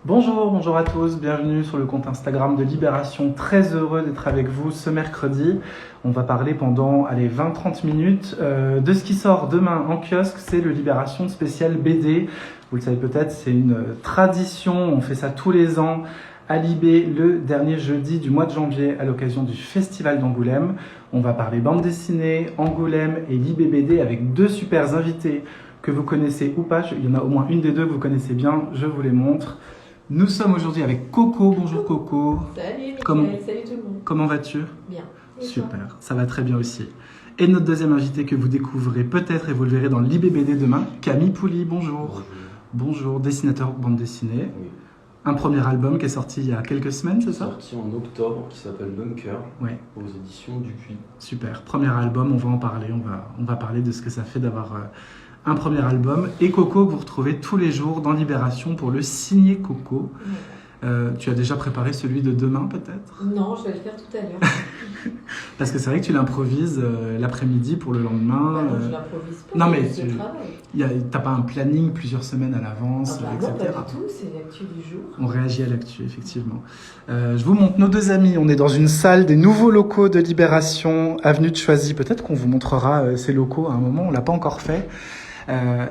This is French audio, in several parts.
Bonjour à tous, bienvenue sur le compte Instagram de Libération. Très heureux d'être avec vous ce mercredi. On va parler pendant 20-30 minutes de ce qui sort demain en kiosque, c'est le Libération spécial BD. Vous le savez peut-être, c'est une tradition, on fait ça tous les ans à Libé le dernier jeudi du mois de janvier à l'occasion du Festival d'Angoulême. On va parler bande dessinée, Angoulême et Libé BD avec deux super invités que vous connaissez ou pas. Il y en a au moins une des deux que vous connaissez bien, je vous les montre. Nous sommes aujourd'hui avec Coco. Bonjour Coco. Salut Mickaël, salut tout le monde. Comment vas-tu? Bien. Et Super, toi? ça va très bien aussi. Et notre deuxième invité que vous découvrirez peut-être et vous le verrez dans l'IBBD demain, Camille Pouli. Bonjour. Bonjour, dessinateur bande dessinée. Oui. Un premier album qui est sorti il y a quelques semaines, c'est ça? Sorti en octobre, qui s'appelle Bunker, Ouais. aux éditions Dupuis. Super, premier album, on va en parler, on va parler de ce que ça fait d'avoir un premier album. Et Coco que vous retrouvez tous les jours dans Libération pour le signer Coco. Tu as déjà préparé celui de demain peut-être? Non, je vais le faire tout à l'heure. Parce que c'est vrai que tu l'improvises l'après-midi pour le lendemain. Bah non, je l'improvise pas, non, mais c'est le travail. T'as pas un planning plusieurs semaines à l'avance, Ah bah etc. non, pas du tout, c'est l'actu du jour. On réagit à l'actu, effectivement. Je vous montre nos deux amis. On est dans une salle des nouveaux locaux de Libération, avenue de Choisy. Peut-être qu'on vous montrera ces locaux à un moment, on l'a pas encore fait.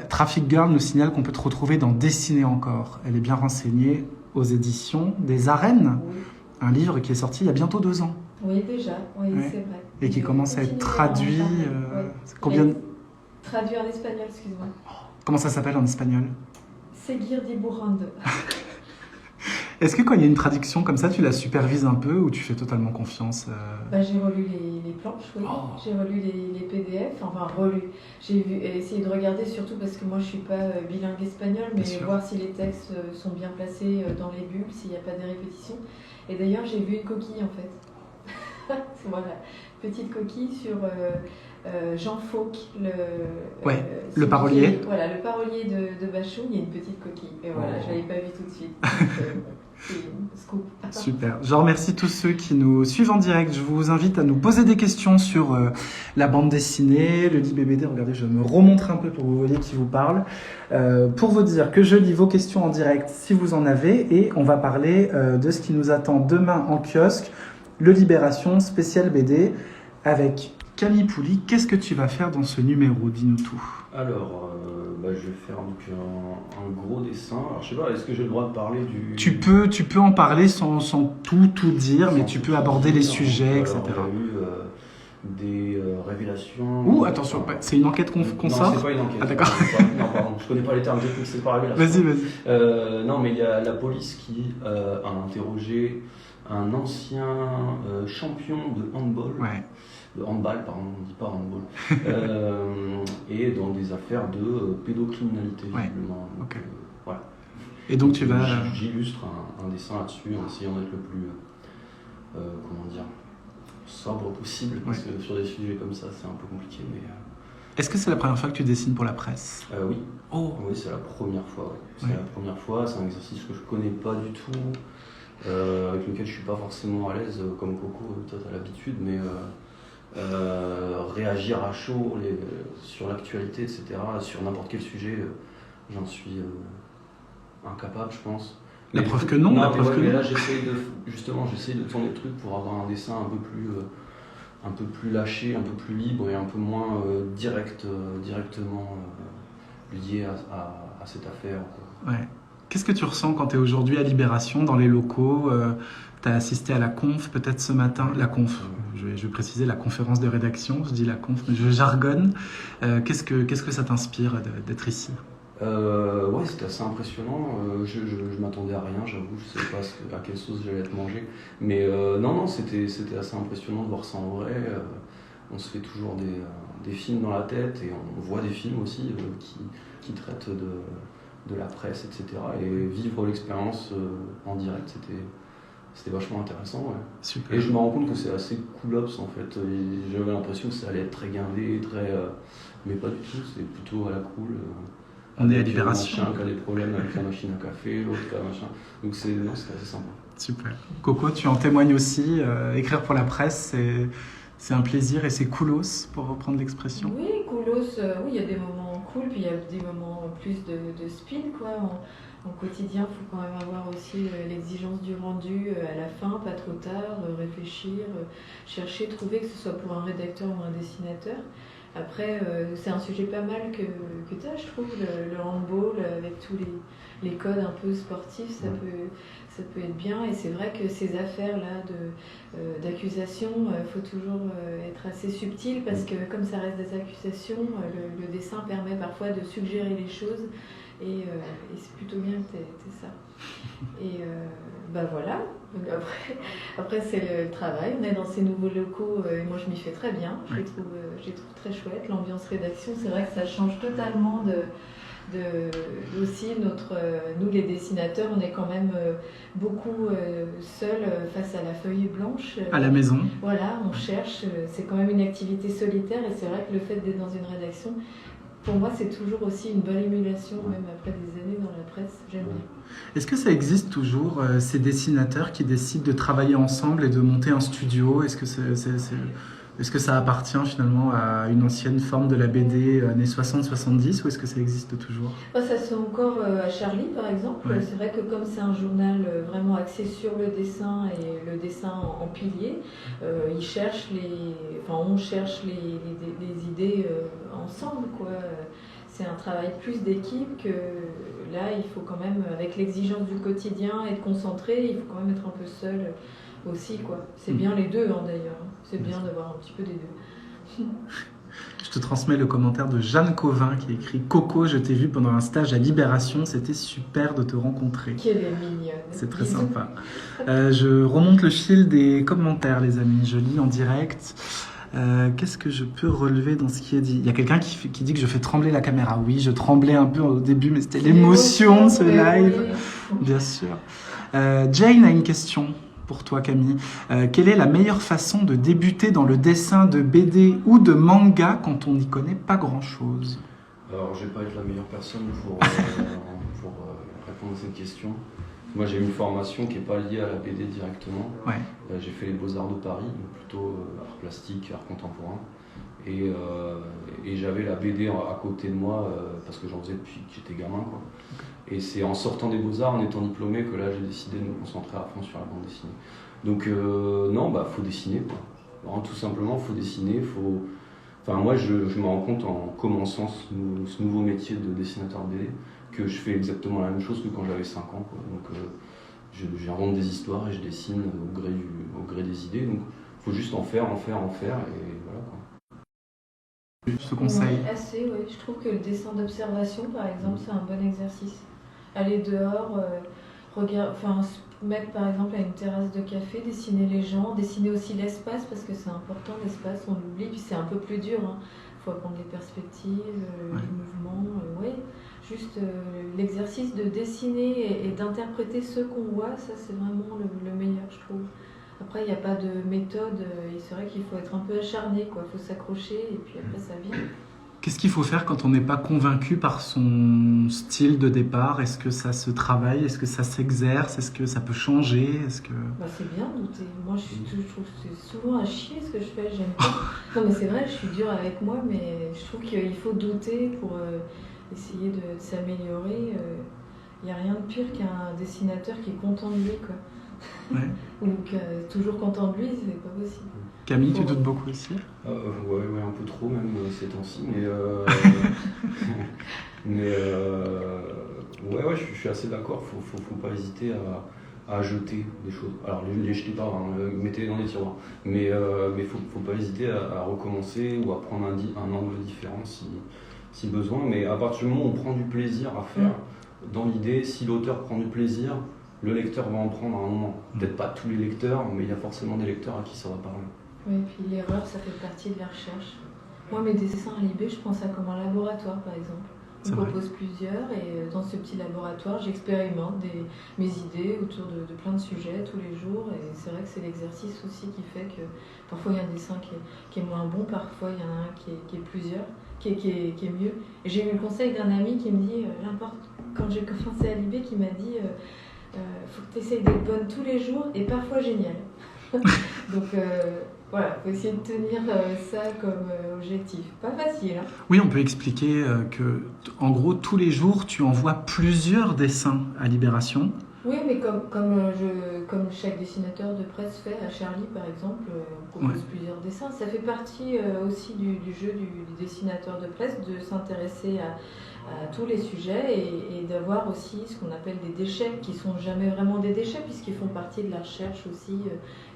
Traffic Girl nous signale qu'on peut te retrouver dans Dessiner encore. Elle est bien renseignée aux éditions des Arènes, Oui, un livre qui est sorti il y a bientôt 2 ans oui déjà, oui, Ouais. c'est vrai. et qui Je commence à être continue traduit. à en parler, ouais. Combien de- Traduit en espagnol, excuse-moi. Comment ça s'appelle en espagnol? Seguir diburrando. Est-ce que quand il y a une traduction comme ça, tu la supervises un peu ou tu fais totalement confiance Bah, j'ai relu les planches, oui. Oh. J'ai relu les PDF, enfin relu. J'ai essayé de regarder surtout parce que moi je suis pas bilingue espagnol, mais Bien sûr. voir si les textes sont bien placés dans les bulles, s'il n'y a pas des répétitions. Et d'ailleurs j'ai vu une coquille en fait. Voilà, petite coquille sur Jean Fauque, Ouais, celui parolier. Voilà, le parolier de Bachoum, il y a une petite coquille. Et voilà, Oh. je l'avais pas vu tout de suite. Donc, c'est une scoop. Super. Je remercie tous ceux qui nous suivent en direct. Je vous invite à nous poser des questions sur la bande dessinée, le LibBD. Regardez, je me remontre un peu pour que vous voyez qui vous parle. Pour vous dire que je lis vos questions en direct si vous en avez. Et on va parler de ce qui nous attend demain en kiosque, le Libération spécial BD avec Camille Pouli. Qu'est-ce que tu vas faire dans ce numéro? Dis-nous tout. Alors, je vais faire donc un gros dessin. Alors, je sais pas, est-ce que j'ai le droit de parler du... Tu peux en parler sans tout dire, mais Sans tu tout peux aborder les dire. sujets, Alors, etc. il y a eu des révélations... Ouh, attention, c'est une enquête qu'on Non, sort? c'est pas une enquête. Ah, d'accord. Non, pardon, je connais pas les termes techniques, c'est pas révélation. Vas-y. Non, mais il y a la police qui a interrogé un ancien champion de handball. Ouais. De handball, pardon, on ne dit pas handball, et dans des affaires de pédocriminalité, Ouais, visiblement. Donc, ok. voilà. Et donc tu vas... J'illustre un dessin là-dessus en essayant d'être le plus, comment dire, sobre possible, parce que sur des sujets comme ça, c'est un peu compliqué, mais... Est-ce que c'est la première fois que tu dessines pour la presse? Oui. Oh. Oui, c'est la première fois. Ouais. C'est Ouais. la première fois, c'est un exercice que je connais pas du tout, avec lequel je suis pas forcément à l'aise, comme Coco, toi t'as l'habitude, mais... réagir à chaud sur l'actualité, etc., sur n'importe quel sujet, j'en suis incapable, je pense. La preuve que non, la preuve que mais non. là, j'essaye de tourner le truc pour avoir un dessin un peu plus lâché, un peu plus libre et un peu moins directement lié à cette affaire, quoi. Ouais. Qu'est-ce que tu ressens quand tu es aujourd'hui à Libération, dans les locaux? Tu as assisté à la conf peut-être ce matin? La conf, je vais préciser, la conférence de rédaction, je dis la conf, mais je jargonne. Qu'est-ce que ça t'inspire d'être ici? Ouais, c'était assez impressionnant. Je m'attendais à rien, j'avoue, je sais pas à quelle sauce j'allais être mangé. Mais non, c'était assez impressionnant de voir ça en vrai. On se fait toujours des films dans la tête et on voit des films aussi qui traitent de la presse, etc. Et vivre l'expérience en direct, c'était vachement intéressant. Ouais. Super. Et je me rends compte que c'est assez cool-ops en fait. J'avais l'impression que ça allait être très guindé, mais pas du tout, c'est plutôt à la cool. On est à Avec Libération. Machin qui a des problèmes avec la machine à café, l'autre qui a machin. Donc c'était assez sympa. Super. Coco, tu en témoignes aussi. Écrire pour la presse, c'est un plaisir et c'est coolos, pour reprendre l'expression. Oui, coolos, oui, il y a des moments cool, puis il y a des moments plus de spin, quoi. En quotidien, il faut quand même avoir aussi l'exigence du rendu à la fin, pas trop tard, réfléchir, chercher, trouver, que ce soit pour un rédacteur ou un dessinateur. Après, c'est un sujet pas mal que tu as, je trouve, le handball, avec tous les codes un peu sportifs, ça peut être bien. Et c'est vrai que ces affaires-là d'accusation, il faut toujours être assez subtil parce que comme ça reste des accusations, le dessin permet parfois de suggérer les choses et c'est plutôt bien que tu aies ça. Et voilà. Donc après c'est le travail. On est dans ces nouveaux locaux et moi je m'y fais très bien. Je les trouve très chouette. L'ambiance rédaction, c'est vrai que ça change totalement aussi nous les dessinateurs, on est quand même beaucoup seuls face à la feuille blanche. À la maison. Voilà, on cherche. C'est quand même une activité solitaire et c'est vrai que le fait d'être dans une rédaction, pour moi, c'est toujours aussi une bonne émulation, même après des années dans la presse. J'aime bien. Est-ce que ça existe toujours, ces dessinateurs qui décident de travailler ensemble et de monter un studio ? Est-ce que ça appartient finalement à une ancienne forme de la BD années 60-70 ou est-ce que ça existe toujours ? Ça se fait encore à Charlie, par exemple. Ouais. C'est vrai que comme c'est un journal vraiment axé sur le dessin et le dessin en pilier, on cherche les idées ensemble, quoi. C'est un travail plus d'équipe que là, il faut quand même, avec l'exigence du quotidien, être concentré, il faut quand même être un peu seul aussi, quoi. C'est bien les deux, d'ailleurs. C'est bien d'avoir un petit peu des deux. Je te transmets le commentaire de Jeanne Covin qui écrit « Coco, je t'ai vu pendant un stage à Libération, c'était super de te rencontrer. » Qu'elle est mignonne. C'est très sympa. Je remonte le fil des commentaires, les amis. Je lis en direct. Qu'est-ce que je peux relever dans ce qui est dit ? Il y a quelqu'un qui dit que je fais trembler la caméra. Oui, je tremblais un peu au début, mais c'était l'émotion de ce live. Oui. Bien sûr. Jane a une question pour toi, Camille. Quelle est la meilleure façon de débuter dans le dessin de BD ou de manga quand on n'y connaît pas grand-chose ? Alors, je vais pas être la meilleure personne pour répondre à cette question. Moi, j'ai une formation qui n'est pas liée à la BD directement. Ouais. J'ai fait les Beaux-Arts de Paris, donc plutôt art plastique, art contemporain. Et j'avais la BD à côté de moi parce que j'en faisais depuis que j'étais gamin, quoi. Et c'est en sortant des Beaux-Arts, en étant diplômé, que là j'ai décidé de me concentrer à fond sur la bande dessinée. Donc faut dessiner, quoi. Alors, tout simplement, faut dessiner, moi je me rends compte en commençant ce nouveau métier de dessinateur de BD que je fais exactement la même chose que quand j'avais 5 ans, quoi. Donc j'invente des histoires et je dessine au gré des idées. Donc faut juste en faire et voilà, quoi. Ce conseil. Oui. Je trouve que le dessin d'observation, par exemple, c'est un bon exercice. Aller dehors, se mettre par exemple à une terrasse de café, dessiner les gens, dessiner aussi l'espace, parce que c'est important, l'espace, on l'oublie, puis c'est un peu plus dur. Il faut apprendre les perspectives, les mouvements, juste l'exercice de dessiner et d'interpréter ce qu'on voit, ça c'est vraiment le meilleur, je trouve. Après, il n'y a pas de méthode, et c'est vrai qu'il faut être un peu acharné, quoi. Il faut s'accrocher, et puis après, ça vient. Qu'est-ce qu'il faut faire quand on n'est pas convaincu par son style de départ ? Est-ce que ça se travaille ? Est-ce que ça s'exerce ? Est-ce que ça peut changer ? C'est bien de douter. Moi, je trouve que c'est souvent à chier ce que je fais, j'aime pas. Non, mais c'est vrai, je suis dure avec moi, mais je trouve qu'il faut douter pour essayer de s'améliorer. Il n'y a rien de pire qu'un dessinateur qui est content de lui, quoi. Ouais. Donc toujours content de lui, c'est pas possible. Camille, tu doutes beaucoup aussi ? Ouais, un peu trop même ces temps-ci, je suis assez d'accord. Faut pas hésiter à jeter des choses. Alors les jetez pas, mettez-les dans les tiroirs. Mais faut pas hésiter à recommencer ou à prendre un angle différent si besoin. Mais à partir du moment où on prend du plaisir à faire, dans l'idée, si l'auteur prend du plaisir, le lecteur va en prendre à un moment. Peut-être pas tous les lecteurs, mais il y a forcément des lecteurs à qui ça va parler. Oui, et puis l'erreur, ça fait partie de la recherche. Moi, mes dessins à Libé, je pense ça comme un laboratoire, par exemple. On propose plusieurs, et dans ce petit laboratoire, j'expérimente mes idées autour de plein de sujets tous les jours. Et c'est vrai que c'est l'exercice aussi qui fait que parfois il y a un dessin qui est moins bon, parfois il y en a un qui est plusieurs, qui est mieux. Et j'ai eu le conseil d'un ami qui me dit, quand j'ai commencé à Libé, qui m'a dit faut que tu essayes d'être bonne tous les jours et parfois génial. Donc Voilà, faut essayer de tenir ça comme objectif. Pas facile, hein. Oui, on peut expliquer que, en gros, tous les jours, tu envoies plusieurs dessins à Libération. Oui, mais comme chaque dessinateur de presse fait, à Charlie par exemple, on propose plusieurs dessins. Ça fait partie aussi du jeu du dessinateur de presse de s'intéresser à tous les sujets et d'avoir aussi ce qu'on appelle des déchets qui sont jamais vraiment des déchets puisqu'ils font partie de la recherche aussi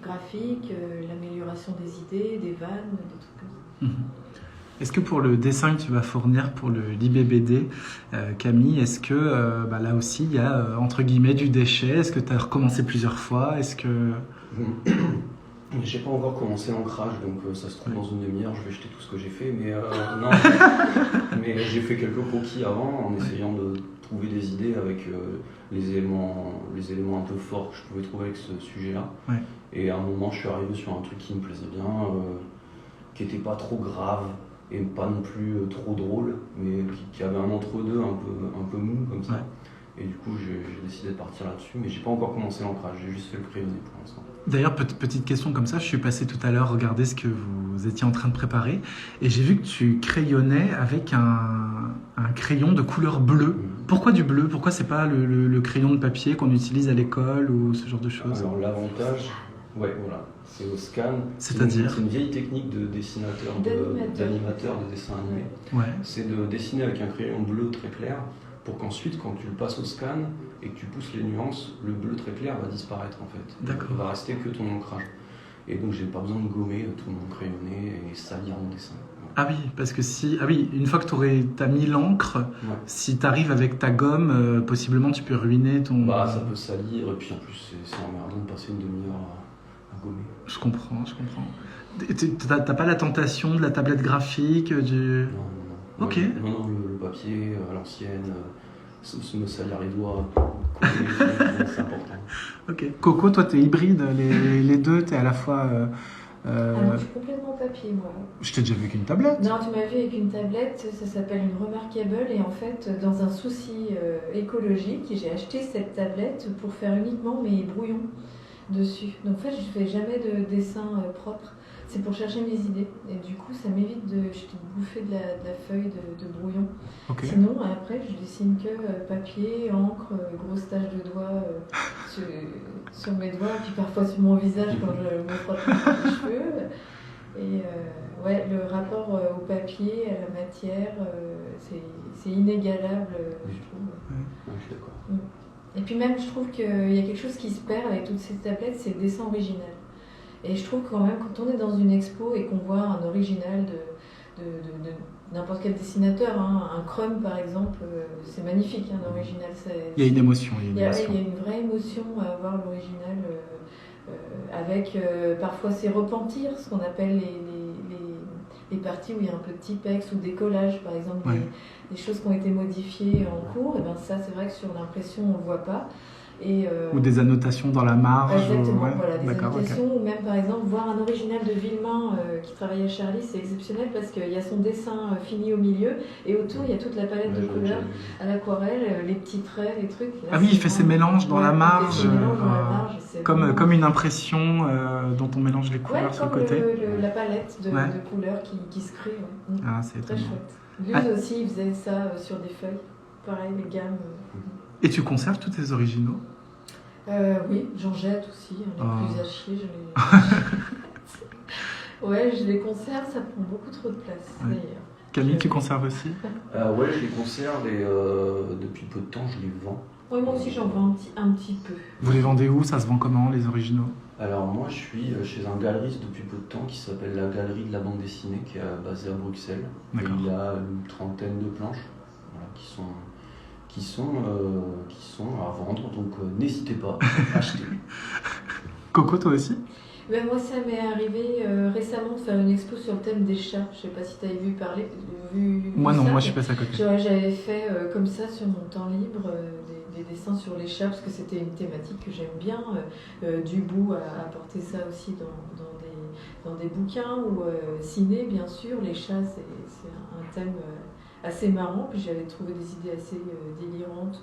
graphique, l'amélioration des idées, des vannes, des trucs comme ça. Est-ce que pour le dessin que tu vas fournir pour le LibéBD, Camille, est-ce que là aussi il y a entre guillemets du déchet? Est-ce que tu as recommencé plusieurs fois? Est-ce que... J'ai pas encore commencé l'ancrage, donc ça se trouve dans une demi-heure, je vais jeter tout ce que j'ai fait, mais non. Mais j'ai fait quelques croquis avant en essayant de trouver des idées avec les éléments un peu forts que je pouvais trouver avec ce sujet-là. Ouais. Et à un moment, je suis arrivé sur un truc qui me plaisait bien, qui était pas trop grave et pas non plus trop drôle, mais qui avait un entre-deux un peu mou comme ça. Ouais. Et du coup, j'ai décidé de partir là-dessus, mais j'ai pas encore commencé l'ancrage, j'ai juste fait le crayonné pour l'instant. D'ailleurs, petite question comme ça, je suis passé tout à l'heure regarder ce que vous étiez en train de préparer et j'ai vu que tu crayonnais avec un crayon de couleur bleue. Pourquoi du bleu? Pourquoi c'est pas le crayon de papier qu'on utilise à l'école ou ce genre de choses? Alors l'avantage, c'est au scan. C'est-à-dire? C'est une vieille technique de dessinateur, d'animateur de dessin animé. Ouais. C'est de dessiner avec un crayon bleu très clair pour qu'ensuite, quand tu le passes au scan et que tu pousses les nuances, le bleu très clair va disparaître en fait. D'accord. Il va rester que ton ancrage. Et donc j'ai pas besoin de gommer tout mon crayonné et salir mon dessin. Ouais. Ah oui, parce que une fois que t'as mis l'encre, si t'arrives avec ta gomme, possiblement tu peux ruiner ton... Ça peut salir et puis en plus c'est emmerdant de passer une demi-heure à gommer. Je comprends. T'as pas la tentation de la tablette graphique, du... Non. Ok. Non, le papier à l'ancienne, me salir les doigts, c'est important. Ok. Coco, toi t'es hybride, les deux, t'es à la fois... Alors je suis complètement papier moi. Je t'ai déjà vu avec une tablette. Non, tu m'as vu avec une tablette, ça s'appelle une Remarkable et en fait dans un souci écologique, j'ai acheté cette tablette pour faire uniquement mes brouillons dessus. Donc en fait je fais jamais de dessin propre. C'est pour chercher mes idées. Et du coup, ça m'évite de bouffer de la feuille de brouillon. Okay. Sinon, après, je dessine que papier, encre, grosse tache de doigts sur mes doigts, puis parfois sur mon visage quand je me frotte les cheveux. Et le rapport au papier, à la matière, c'est inégalable, je trouve. Ouais, je suis d'accord. Et puis même, je trouve qu'il y a quelque chose qui se perd avec toutes ces tablettes, c'est le dessin original. Et je trouve quand même, quand on est dans une expo et qu'on voit un original de n'importe quel dessinateur, un Crumb par exemple, c'est magnifique, un original. Il y a une émotion. Il y a une vraie émotion à voir l'original, avec parfois ses repentirs, ce qu'on appelle les parties où il y a un peu de typex ou des collages, par exemple, des choses qui ont été modifiées en cours. Et ben ça, c'est vrai que sur l'impression, on ne le voit pas. Ou des annotations dans la marge. Exactement, des annotations, ou même par exemple voir un original de Villemain qui travaille à Charlie, c'est exceptionnel parce qu'il y a son dessin fini au milieu et autour il y a toute la palette de couleurs à l'aquarelle, les petits traits, les trucs. Là, il fait ses mélanges dans la marge, comme une impression dont on mélange les couleurs sur le côté. La palette de couleurs qui se crée. Ah, c'est très chouette. Lui aussi il faisait ça sur des feuilles, pareil, les gammes. Et tu conserves tous tes originaux? Oui, j'en jette aussi, les plus à chier, je les conserve, ça prend beaucoup trop de place d'ailleurs. Camille, tu conserves aussi? Je les conserve et depuis peu de temps je les vends. Oui, moi aussi j'en vends un petit peu. Vous les vendez où? Ça se vend comment, les originaux? Alors moi je suis chez un galeriste depuis peu de temps qui s'appelle la Galerie de la Bande Dessinée, qui est basée à Bruxelles. Et il y a une trentaine de planches qui sont à vendre, donc n'hésitez pas à acheter. Coco, toi aussi? Moi, ça m'est arrivé récemment de faire une expo sur le thème des chats. Je ne sais pas si tu avais vu parler. Moi non, moi je suis passée à côté. J'avais fait comme ça sur mon temps libre des dessins sur les chats parce que c'était une thématique que j'aime bien. Dubout a apporté ça aussi dans des bouquins ou ciné, bien sûr. Les chats, c'est un thème assez marrant, puis j'avais trouvé des idées assez délirantes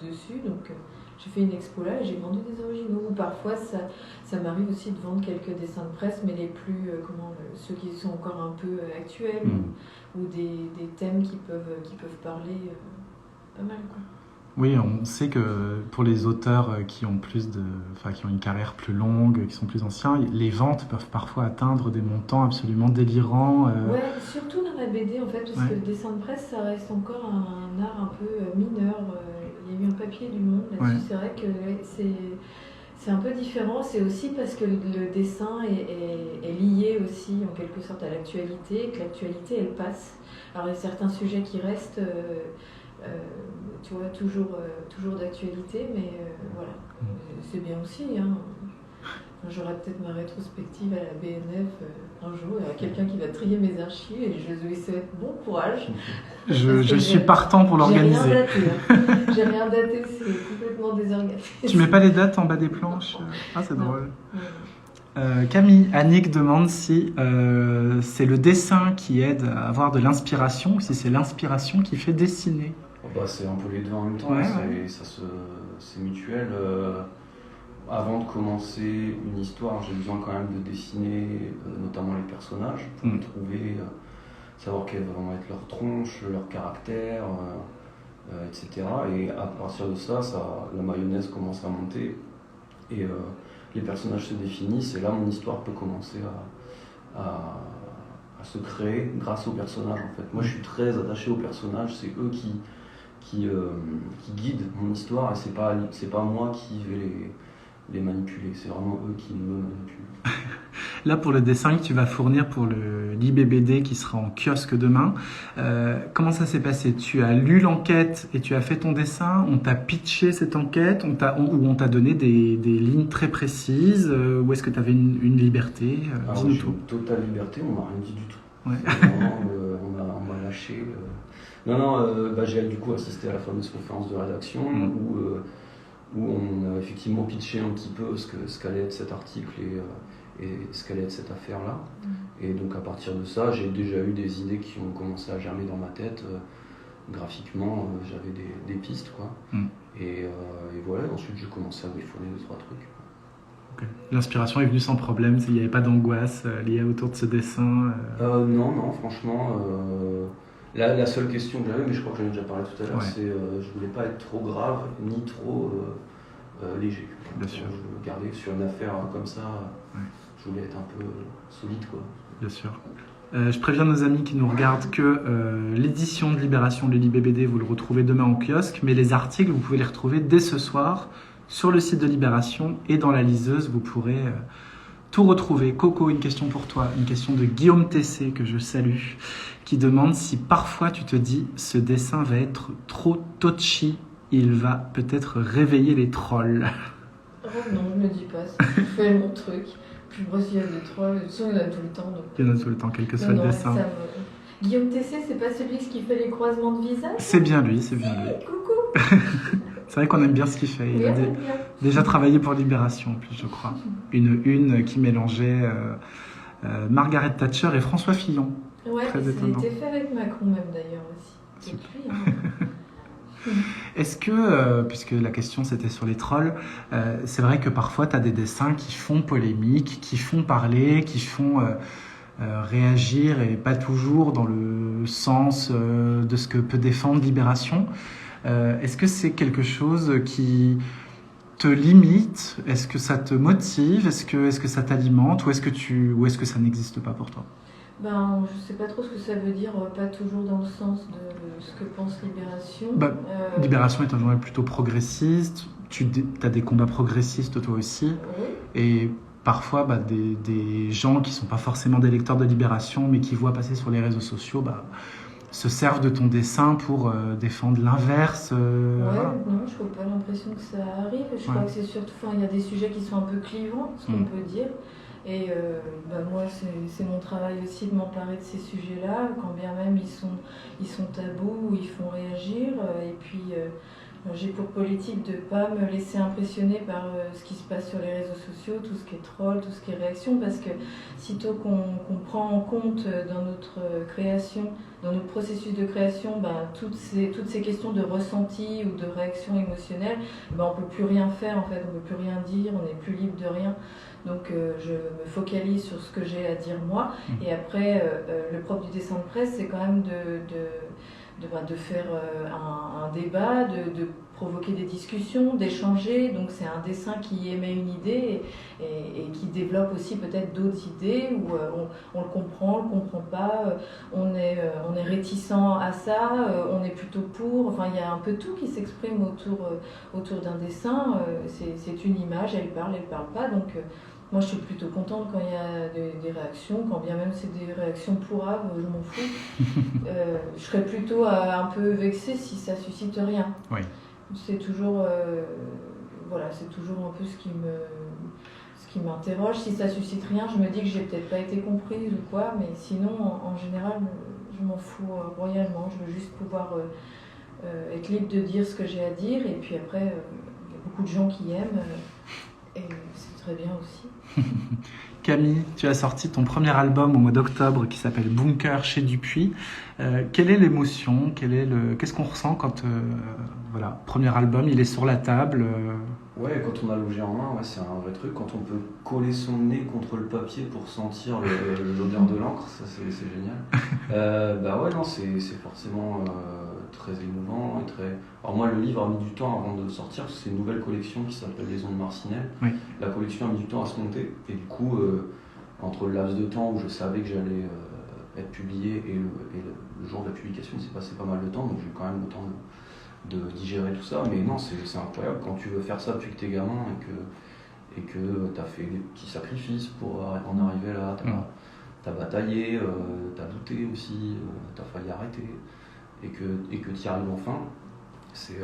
dessus, donc j'ai fait une expo là et j'ai vendu des originaux. Ou parfois, ça m'arrive aussi de vendre quelques dessins de presse, mais les plus, ceux qui sont encore un peu actuels, ou des thèmes qui peuvent parler pas mal, quoi. Oui, on sait que pour les auteurs qui ont qui ont une carrière plus longue, qui sont plus anciens, les ventes peuvent parfois atteindre des montants absolument délirants. Ouais, surtout dans la BD en fait, parce que le dessin de presse, ça reste encore un art un peu mineur. Il y a eu un papier du Monde là-dessus, c'est vrai que c'est un peu différent. C'est aussi parce que le dessin est lié aussi en quelque sorte à l'actualité, et que l'actualité elle passe. Alors il y a certains sujets qui restent. Tu vois, toujours d'actualité, mais voilà, c'est bien aussi. Hein. J'aurai peut-être ma rétrospective à la BNF un jour, il y aura quelqu'un qui va trier mes archives et je lui souhaite bon courage. Je suis partant pour l'organiser. J'ai rien daté, c'est complètement désorganisé. Tu mets pas les dates en bas des planches? Ah, c'est drôle. Camille, Annick demande si c'est le dessin qui aide à avoir de l'inspiration ou si c'est l'inspiration qui fait dessiner. C'est un peu les deux en même temps, c'est mutuel. Avant de commencer une histoire, j'ai besoin quand même de dessiner notamment les personnages pour les trouver, savoir quelle va vraiment être leur tronche, leur caractère, etc. Et à partir de ça, la mayonnaise commence à monter et les personnages se définissent et là mon histoire peut commencer à se créer grâce aux personnages en fait. Moi je suis très attaché aux personnages, c'est eux qui guident mon histoire et c'est pas moi qui vais les manipuler, c'est vraiment eux qui me manipulent. Là, pour le dessin que tu vas fournir pour le l'IBBD qui sera en kiosque demain, comment ça s'est passé? Tu as lu l'enquête et tu as fait ton dessin? On t'a pitché cette enquête? On t'a donné des lignes très précises? Ou est-ce que tu avais une liberté? Dis-nous tout. Une totale liberté, on m'a rien dit du tout. Ouais. Vraiment, on m'a lâché. J'ai du coup assisté à la fameuse conférence de rédaction où on a effectivement pitché un petit peu ce qu'allait être cet article et ce qu'allait être cette affaire-là. Et donc à partir de ça, j'ai déjà eu des idées qui ont commencé à germer dans ma tête. Graphiquement, j'avais des pistes, quoi. Et voilà, ensuite j'ai commencé à griffonner 2-3 trucs. Okay. L'inspiration est venue sans problème, il n'y avait pas d'angoisse liée autour de ce dessin? Non, franchement... La seule question que j'avais, mais je crois que j'en ai déjà parlé tout à l'heure, c'est je voulais pas être trop grave ni trop léger. Bien sûr. Je voulais garder sur une affaire comme ça, je voulais être un peu solide, quoi. Bien sûr. Je préviens nos amis qui nous regardent que l'édition de Libération de l'IBBD, vous le retrouvez demain en kiosque, mais les articles, vous pouvez les retrouver dès ce soir sur le site de Libération et dans la liseuse, vous pourrez tout retrouver. Coco, une question pour toi, une question de Guillaume Tessé, que je salue, qui demande si parfois tu te dis ce dessin va être trop touchy, il va peut-être réveiller les trolls. Oh non, je me dis pas, je fais mon truc. Puis moi, s'il y a des trolls, de toute façon, il y en a tout le temps. Donc... Il y en a tout le temps, quel que soit le dessin. Guillaume Tessé, c'est pas celui qui fait les croisements de visage? C'est bien lui, c'est bien lui. Coucou. C'est vrai qu'on aime bien ce qu'il fait. Il a déjà travaillé pour Libération, en plus, je crois. Une qui mélangeait Margaret Thatcher et François Fillon. Ouais, très ça étonnant. a été fait avec Macron même d'ailleurs aussi. Est-ce que, puisque la question c'était sur les trolls, c'est vrai que parfois tu as des dessins qui font polémique, qui font parler, qui font réagir et pas toujours dans le sens de ce que peut défendre Libération. Est-ce que c'est quelque chose qui te limite? Est-ce que ça te motive? Est-ce que ça t'alimente? Ou est-ce que ça n'existe pas pour toi? Je ne sais pas trop ce que ça veut dire, pas toujours dans le sens de ce que pense Libération. Libération est un journal plutôt progressiste, tu as des combats progressistes toi aussi, et parfois des gens qui ne sont pas forcément des lecteurs de Libération, mais qui voient passer sur les réseaux sociaux, se servent de ton dessin pour défendre l'inverse. Voilà. Non, je n'ai pas l'impression que ça arrive. Je crois que c'est surtout, il y a des sujets qui sont un peu clivants, ce qu'on peut dire. Et moi, c'est mon travail aussi de m'emparer de ces sujets-là, quand bien même ils sont tabous ou ils font réagir. Et puis, J'ai pour politique de ne pas me laisser impressionner par ce qui se passe sur les réseaux sociaux, tout ce qui est troll, tout ce qui est réaction, parce que sitôt qu'on prend en compte dans notre création, dans notre processus de création, toutes ces questions de ressenti ou de réaction émotionnelle, on ne peut plus rien faire en fait, on ne peut plus rien dire, on n'est plus libre de rien. Donc je me focalise sur ce que j'ai à dire moi. Et après, le propre du dessin de presse, c'est quand même de faire un débat, de provoquer des discussions, d'échanger. Donc c'est un dessin qui émet une idée et qui développe aussi peut-être d'autres idées où on le comprend pas, on est réticent à ça, on est plutôt pour. Enfin, il y a un peu tout qui s'exprime autour d'un dessin. C'est une image, elle parle pas. Donc moi, je suis plutôt contente quand il y a des réactions, quand bien même c'est des réactions pourrables, je m'en fous. Je serais plutôt un peu vexée si ça suscite rien. Oui. C'est toujours, c'est toujours un peu ce qui m'interroge. Si ça suscite rien, je me dis que j'ai peut-être pas été comprise ou quoi, mais sinon, en général, je m'en fous royalement. Je veux juste pouvoir être libre de dire ce que j'ai à dire, et puis après, il y a beaucoup de gens qui aiment, et c'est très bien aussi. Camille, tu as sorti ton premier album au mois d'octobre qui s'appelle Bunker chez Dupuis. Quelle est l'émotion? Qu'est-ce qu'on ressent quand, premier album, il est sur la table Ouais, quand on a l'objet en main, c'est un vrai truc. Quand on peut coller son nez contre le papier pour sentir l'odeur de l'encre, ça c'est génial. C'est forcément très émouvant et très. Alors moi, le livre a mis du temps avant de sortir, parce que c'est une nouvelle collection qui s'appelle Les Ondes Marcinelle. Oui. La collection a mis du temps à se monter, et du coup, entre le laps de temps où je savais que j'allais être publié et le jour de la publication, il s'est passé pas mal de temps, donc j'ai eu quand même le temps de digérer tout ça. Mais non, c'est incroyable quand tu veux faire ça depuis que t'es gamin et que t'as fait des petits sacrifices pour en arriver là. T'as bataillé, t'as douté aussi, t'as failli arrêter, et que t'y arrives enfin, c'est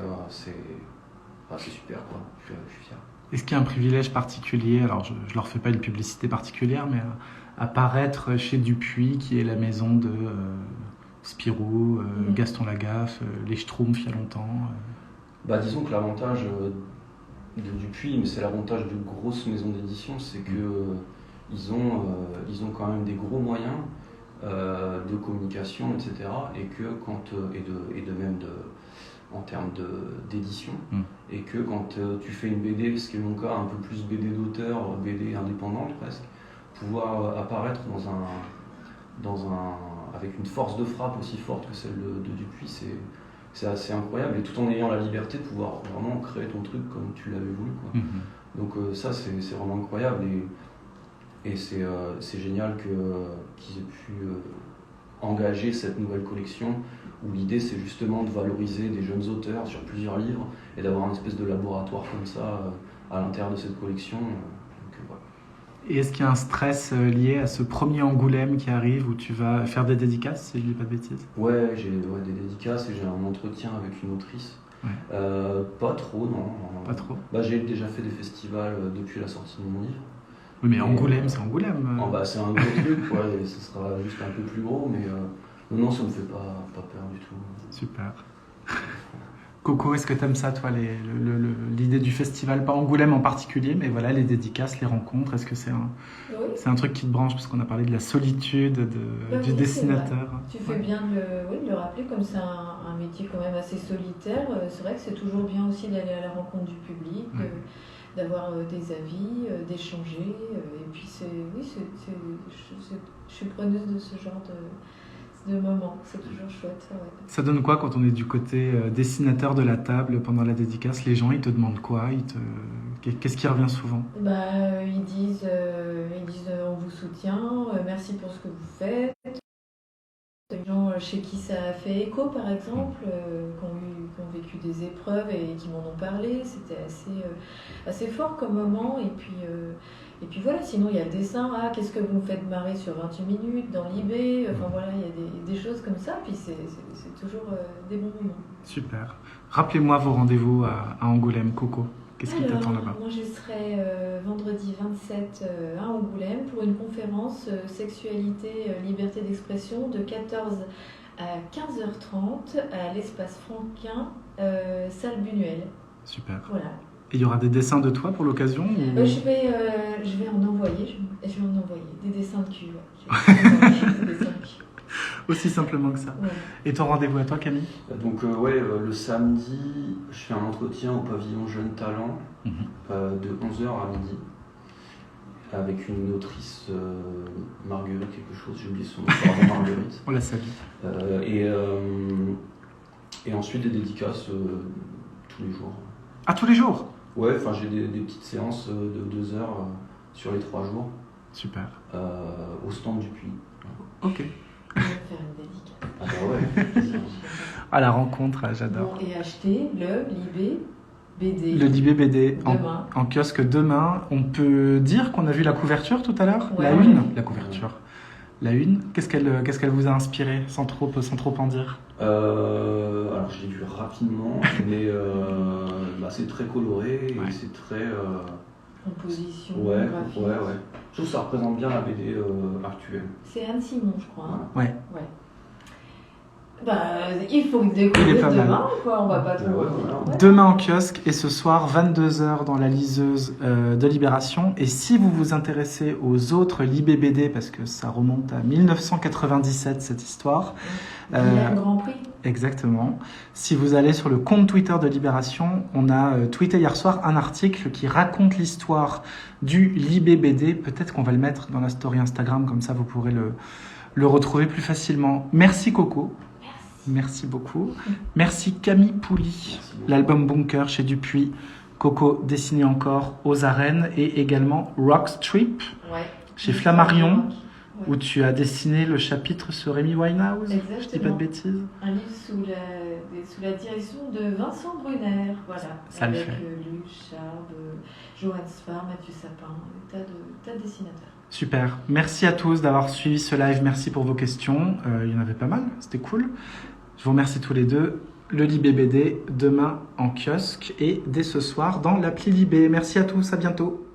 super quoi, je suis fier. Est-ce qu'il y a un privilège particulier? Alors je leur fais pas une publicité particulière, mais à paraître chez Dupuis, qui est la maison de Spirou, Gaston Lagaffe, les Schtroumpfs il y a longtemps. Disons que l'avantage de Dupuis, mais c'est l'avantage de grosses maisons d'édition, c'est que ils ont quand même des gros moyens de communication, etc. Et que en termes d'édition, et que quand tu fais une BD, ce qui est mon cas, un peu plus BD d'auteur, BD indépendante presque, pouvoir apparaître avec une force de frappe aussi forte que celle de Dupuis, c'est assez incroyable, et tout en ayant la liberté de pouvoir vraiment créer ton truc comme tu l'avais voulu, quoi. Donc ça c'est vraiment incroyable, et c'est génial qu'ils aient pu engager cette nouvelle collection, où l'idée c'est justement de valoriser des jeunes auteurs sur plusieurs livres et d'avoir une espèce de laboratoire comme ça à l'intérieur de cette collection. Et est-ce qu'il y a un stress lié à ce premier Angoulême qui arrive, où tu vas faire des dédicaces, si je ne dis pas de bêtises? Ouais, j'ai des dédicaces et j'ai un entretien avec une autrice. Ouais. Pas trop, non. Pas trop. J'ai déjà fait des festivals depuis la sortie de mon livre. Oui, mais Angoulême, c'est Angoulême. C'est un gros truc, ouais, ce sera juste un peu plus gros, mais non, ça me fait pas peur du tout. Super. Coco, est-ce que tu aimes ça, toi, l'idée du festival, pas Angoulême en particulier, mais voilà, les dédicaces, les rencontres, est-ce que c'est un truc qui te branche, parce qu'on a parlé de la solitude du dessinateur. Tu fais bien de le rappeler, comme c'est un métier quand même assez solitaire. C'est vrai que c'est toujours bien aussi d'aller à la rencontre du public, d'avoir des avis, d'échanger, et puis je suis preneuse de ce genre de moment, c'est toujours chouette. Ouais. Ça donne quoi quand on est du côté dessinateur de la table pendant la dédicace? Les gens, ils te demandent quoi? Qu'est-ce qui revient souvent? Ils disent on vous soutient, merci pour ce que vous faites. Des gens chez qui ça a fait écho, par exemple, qui ont vécu des épreuves et qui m'en ont parlé. C'était assez fort comme moment. Et puis voilà, sinon il y a le dessin. Qu'est-ce que vous me faites marrer sur 28 minutes dans l'IB? Enfin voilà, il y a des choses comme ça. Puis c'est toujours des bons moments. Super. Rappelez-moi vos rendez-vous à Angoulême, Coco. Qu'est-ce qui t'attend là-bas? Moi je serai vendredi 27 à Angoulême pour une conférence sexualité, liberté d'expression de 14 à 15h30 à l'espace Franquin, salle Buñuel. Super. Voilà. Et il y aura des dessins de toi pour l'occasion ou... Je vais en envoyer. Je vais en envoyer des dessins de cul. Ouais. Des dessins de cul. Aussi simplement que ça. Ouais. Et ton rendez-vous à toi, Camille? Donc le samedi, je fais un entretien au pavillon Jeunes Talents de 11h à midi avec une autrice, Marguerite quelque chose, j'ai oublié son nom, pardon, Marguerite. On la salue. Et ensuite des dédicaces tous les jours. Ah, tous les jours? Ouais, enfin j'ai des petites séances de 2 heures sur les 3 jours Super. au stand du Puy. Ok. On va faire une dédicace. Ah bah ouais. À la rencontre, j'adore. Bon, et acheter le Libé BD. Le Libé BD Demain. en kiosque demain. On peut dire qu'on a vu la couverture tout à l'heure? Ouais, La ouais. une? La couverture. La une, qu'est-ce qu'elle vous a inspiré, sans trop en dire? Alors je l'ai vu rapidement, mais c'est très coloré Ouais. et c'est très... Composition, ouais. graphique. Je trouve que ça représente bien la BD actuelle. C'est Anne Simon, je crois. Hein. Ouais. Ouais. Bah, il faut le Il est découvrir pas mal. demain, quoi. On va pas trop. Ouais, voilà. Ouais. Demain en kiosque et ce soir 22h dans la liseuse de Libération. Et si vous vous intéressez aux autres Libé BD, parce que ça remonte à 1997 cette histoire. Guillaume Grand Prix. Exactement. Si vous allez sur le compte Twitter de Libération, on a tweeté hier soir un article qui raconte l'histoire du Libé BD. Peut-être qu'on va le mettre dans la story Instagram, comme ça vous pourrez le retrouver plus facilement. Merci Coco. Merci beaucoup. Merci Camille Pouli. Merci beaucoup. L'album Bunker chez Dupuis. Coco dessiné encore aux arènes et également Rock Strip Ouais. chez Flammarion Ouais. où tu as dessiné le chapitre sur Amy Winehouse. Exactement. Je dis pas de bêtises. Un livre sous la direction de Vincent Brunner, voilà. Ça le avec fait. Luc Charb, Johan Sfar, Mathieu Sapin, tas de dessinateurs. Super. Merci à tous d'avoir suivi ce live. Merci pour vos questions. Il y en avait pas mal. C'était cool. Je vous remercie tous les deux. Le Libé BD demain en kiosque et dès ce soir dans l'appli Libé. Merci à tous. À bientôt.